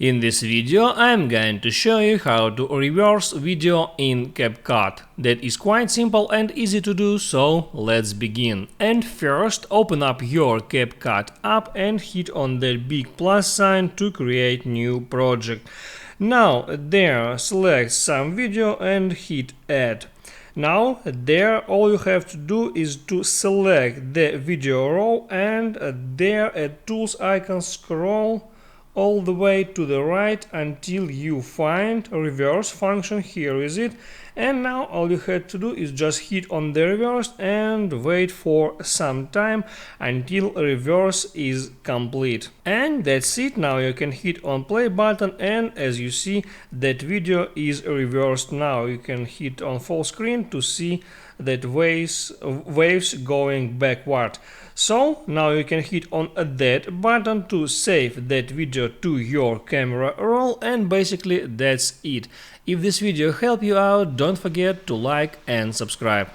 In this video I'm going to show you how to reverse video in CapCut. That is quite simple and easy to do, so let's begin. And first open up your CapCut app and hit on the big plus sign to create new project. Now there select some video and hit add. Now there all you have to do is to select the video row and there at tools icon scroll all the way to the right until you find reverse function. Here is it, and now all you have to do is just hit on the reverse and wait for some time until reverse is complete. And that's it. Now you can hit on play button and as you see that video is reversed. Now you can hit on full screen to see that waves going backward. So now you can hit on that button to save that video to your camera roll, and basically that's it. If this video helped you out, don't forget to like and subscribe.